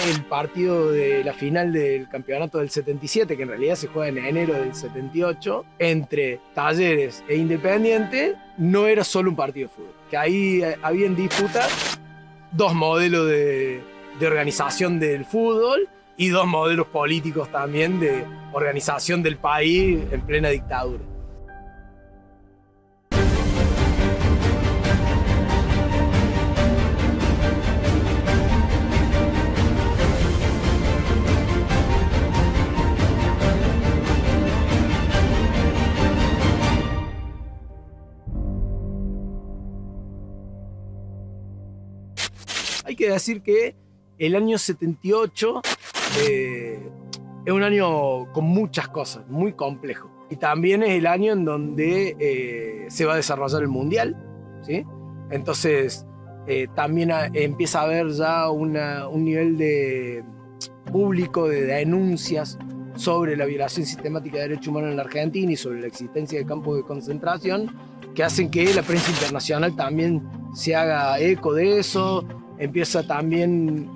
el partido de la final del campeonato del 77, que en realidad se juega en enero del 78, entre Talleres e Independiente, no era solo un partido de fútbol. Que ahí había en disputa dos modelos de organización del fútbol y dos modelos políticos también de organización del país en plena dictadura. Hay que decir que el año 78 es un año con muchas cosas, muy complejo. Y también es el año en donde se va a desarrollar el Mundial, ¿sí? Entonces también empieza a haber ya un nivel de público de denuncias sobre la violación sistemática de derechos humanos en la Argentina y sobre la existencia de campos de concentración que hacen que la prensa internacional también se haga eco de eso. Empieza también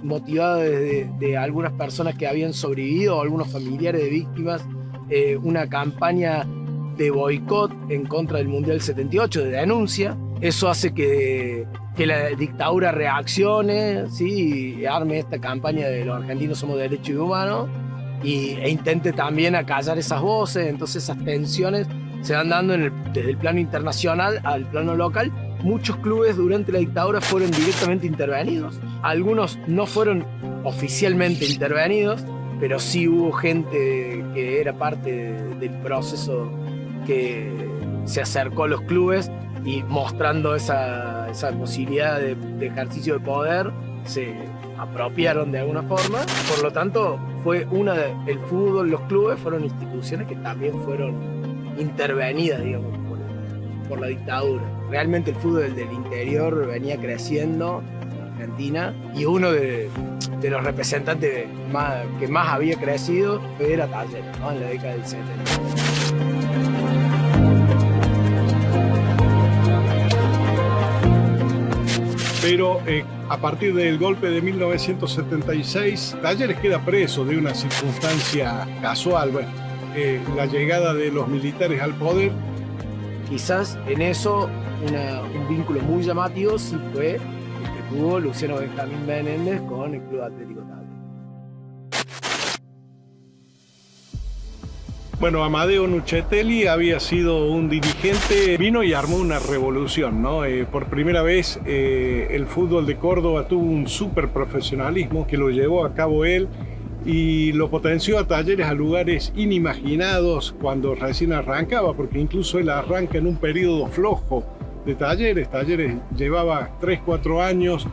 motivado de algunas personas que habían sobrevivido o algunos familiares de víctimas, una campaña de boicot en contra del Mundial 78, de denuncia. Eso hace que la dictadura reaccione, ¿sí? Y arme esta campaña de los argentinos somos derechos humanos e intente también acallar esas voces. Entonces esas tensiones se van dando desde el plano internacional al plano local. Muchos clubes durante la dictadura fueron directamente intervenidos. Algunos no fueron oficialmente intervenidos, pero sí hubo gente que era parte del proceso que se acercó a los clubes y mostrando esa posibilidad de ejercicio de poder, se apropiaron de alguna forma. Por lo tanto, el fútbol, los clubes fueron instituciones que también fueron intervenidas, digamos, por la dictadura. Realmente el fútbol del interior venía creciendo en Argentina y uno de los representantes que más había crecido era Talleres, ¿no? En la década del 70. Pero a partir del golpe de 1976, Talleres queda preso de una circunstancia casual. Bueno, la llegada de los militares al poder. Quizás en eso un vínculo muy llamativo sí fue el que tuvo Luciano Benjamín Menéndez con el Club Atlético Talleres. Bueno, Amadeo Nuccitelli había sido un dirigente, vino y armó una revolución, ¿no? Por primera vez el fútbol de Córdoba tuvo un súper profesionalismo que lo llevó a cabo él y lo potenció a Talleres a lugares inimaginados cuando recién arrancaba, porque incluso él arranca en un periodo flojo de Talleres. Talleres llevaba 3-4 años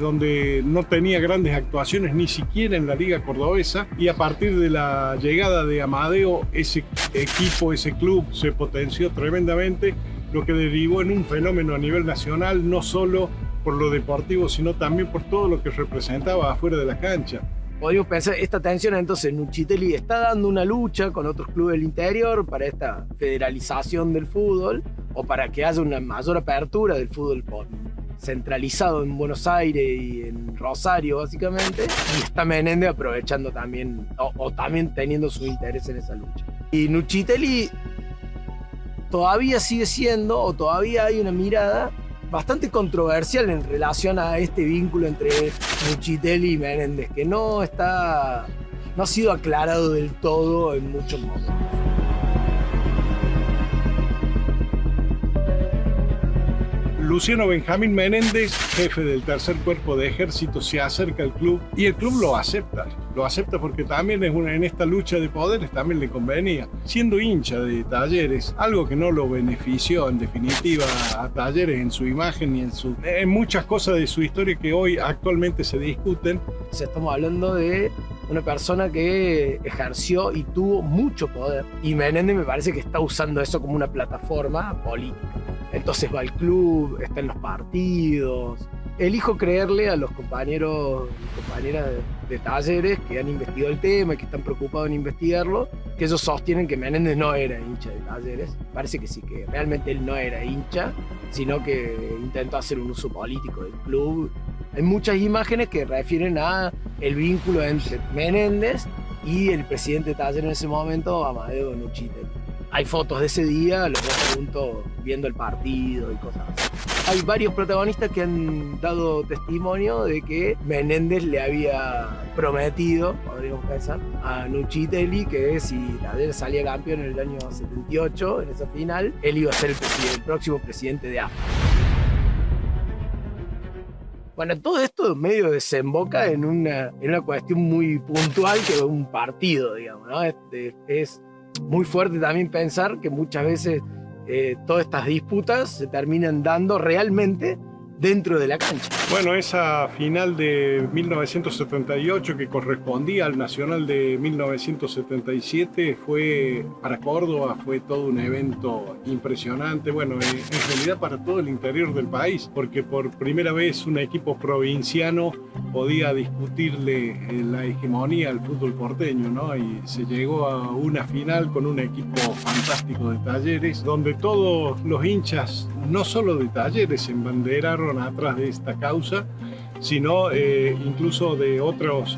donde no tenía grandes actuaciones ni siquiera en la Liga Cordobesa, y a partir de la llegada de Amadeo ese equipo, ese club se potenció tremendamente, lo que derivó en un fenómeno a nivel nacional, no solo por lo deportivo sino también por todo lo que representaba afuera de la cancha. Podríamos pensar, esta tensión entonces, Nuccitelli está dando una lucha con otros clubes del interior para esta federalización del fútbol o para que haya una mayor apertura del fútbol centralizado en Buenos Aires y en Rosario básicamente, y está Menéndez aprovechando también o también teniendo su interés en esa lucha. Y Nuccitelli todavía sigue siendo, o todavía hay una mirada bastante controversial en relación a este vínculo entre Nuccitelli y Menéndez, que no ha sido aclarado del todo en muchos momentos. Luciano Benjamín Menéndez, jefe del tercer cuerpo de ejército, se acerca al club y el club lo acepta porque también en esta lucha de poderes también le convenía. Siendo hincha de Talleres, algo que no lo benefició en definitiva a Talleres en su imagen y en muchas cosas de su historia que hoy actualmente se discuten. Estamos hablando de una persona que ejerció y tuvo mucho poder, y Menéndez me parece que está usando eso como una plataforma política. Entonces va al club, está en los partidos. Elijo creerle a los compañeros y compañeras de Talleres que han investigado el tema y que están preocupados en investigarlo, que ellos sostienen que Menéndez no era hincha de Talleres. Parece que sí, que realmente él no era hincha, sino que intentó hacer un uso político del club Hay muchas imágenes que refieren a el vínculo entre Menéndez y el presidente de Talleres en ese momento, Amadeo Nuchitelli. Hay fotos de ese día, los dos juntos viendo el partido y cosas así. Hay varios protagonistas que han dado testimonio de que Menéndez le había prometido, podríamos pensar, a Nuchitelli que si Talleres salía campeón en el año 78, en esa final, él iba a ser el próximo presidente de AFA. Bueno, todo esto medio desemboca en una cuestión muy puntual que es un partido, digamos, ¿no? Es muy fuerte también pensar que muchas veces todas estas disputas se terminan dando realmente dentro de la cancha. Bueno, esa final de 1978 que correspondía al Nacional de 1977 fue para Córdoba, fue todo un evento impresionante, bueno, en realidad para todo el interior del país, porque por primera vez un equipo provinciano podía discutirle la hegemonía al fútbol porteño, ¿no? Y se llegó a una final con un equipo fantástico de Talleres, donde todos los hinchas, no solo de Talleres, se embanderaron atrás de esta causa, sino incluso de otras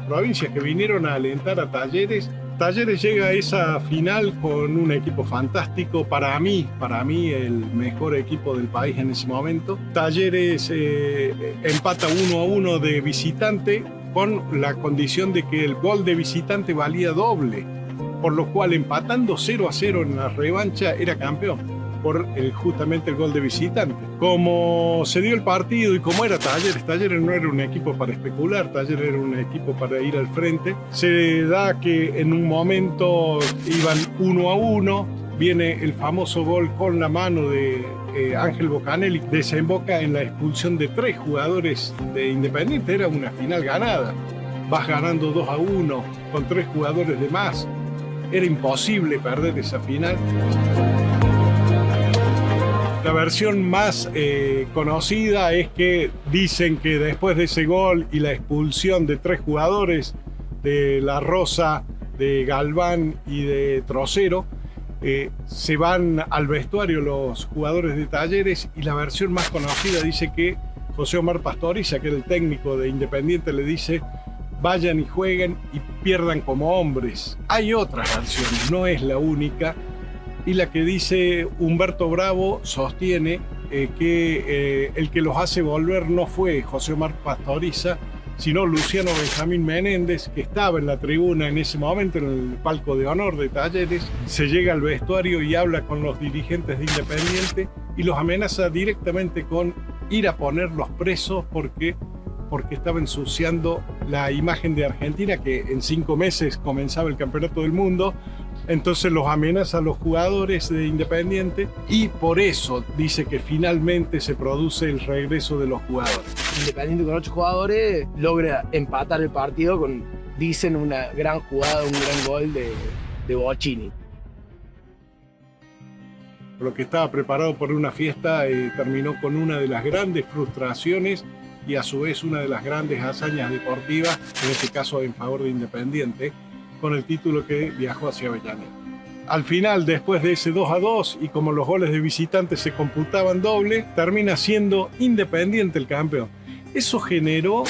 provincias que vinieron a alentar a Talleres. Talleres llega a esa final con un equipo fantástico, para mí el mejor equipo del país en ese momento. Talleres empata 1-1 de visitante con la condición de que el gol de visitante valía doble, por lo cual empatando 0-0 en la revancha era campeón por justamente el gol de visitante. Como se dio el partido y como era Talleres no era un equipo para especular, Talleres era un equipo para ir al frente, se da que en un momento iban 1-1, viene el famoso gol con la mano de Ángel Bocanelli, desemboca en la expulsión de 3 jugadores de Independiente, era una final ganada, vas ganando 2-1 con 3 jugadores de más, era imposible perder esa final. La versión más conocida es que dicen que después de ese gol y la expulsión de 3 jugadores, de La Rosa, de Galván y de Trocero, se van al vestuario los jugadores de Talleres, y la versión más conocida dice que José Omar Pastoriza, que era el técnico de Independiente, le dice: vayan y jueguen y pierdan como hombres. Hay otras versiones, no es la única. Y la que dice Humberto Bravo sostiene que el que los hace volver no fue José Omar Pastoriza, sino Luciano Benjamín Menéndez, que estaba en la tribuna en ese momento, en el palco de honor de Talleres. Se llega al vestuario y habla con los dirigentes de Independiente y los amenaza directamente con ir a ponerlos presos porque estaba ensuciando la imagen de Argentina, que en 5 meses comenzaba el Campeonato del Mundo. Entonces los amenaza a los jugadores de Independiente y por eso dice que finalmente se produce el regreso de los jugadores. Independiente con 8 jugadores logra empatar el partido con, dicen, una gran jugada, un gran gol de Bocchini. Lo que estaba preparado por una fiesta terminó con una de las grandes frustraciones y a su vez una de las grandes hazañas deportivas, en este caso en favor de Independiente, con el título que viajó hacia Avellaneda. Al final, después de ese 2-2 y como los goles de visitantes se computaban doble, termina siendo Independiente el campeón. Eso generó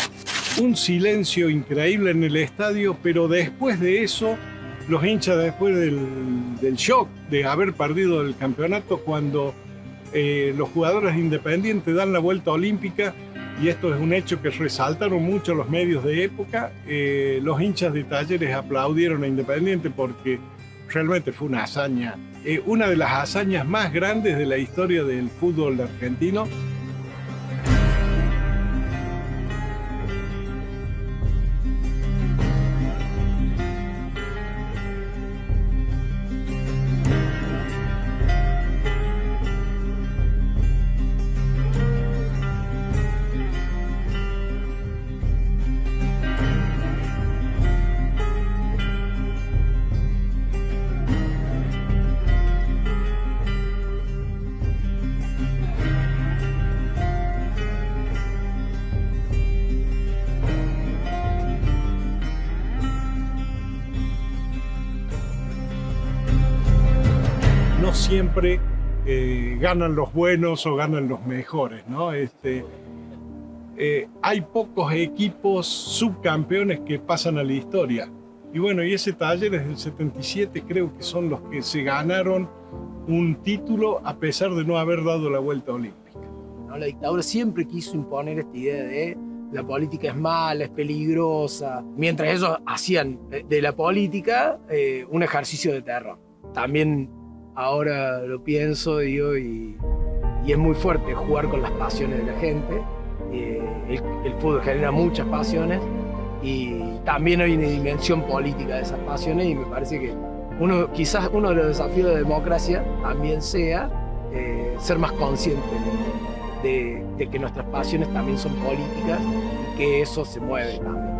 un silencio increíble en el estadio, pero después de eso, los hinchas, después del shock de haber perdido el campeonato, cuando los jugadores de Independiente dan la vuelta olímpica, y esto es un hecho que resaltaron mucho los medios de época, los hinchas de Talleres aplaudieron a Independiente porque realmente fue una hazaña, una de las hazañas más grandes de la historia del fútbol argentino. No siempre ganan los buenos o ganan los mejores, ¿no? hay pocos equipos subcampeones que pasan a la historia. Y bueno, y ese Talleres del 77 creo que son los que se ganaron un título a pesar de no haber dado la vuelta olímpica. ¿No? La dictadura siempre quiso imponer esta idea de la política es mala, es peligrosa, mientras ellos hacían de la política un ejercicio de terror. También ahora lo pienso, digo, y es muy fuerte jugar con las pasiones de la gente. El fútbol genera muchas pasiones y también hay una dimensión política de esas pasiones, y me parece que quizás uno de los desafíos de la democracia también sea ser más consciente de que nuestras pasiones también son políticas y que eso se mueve también.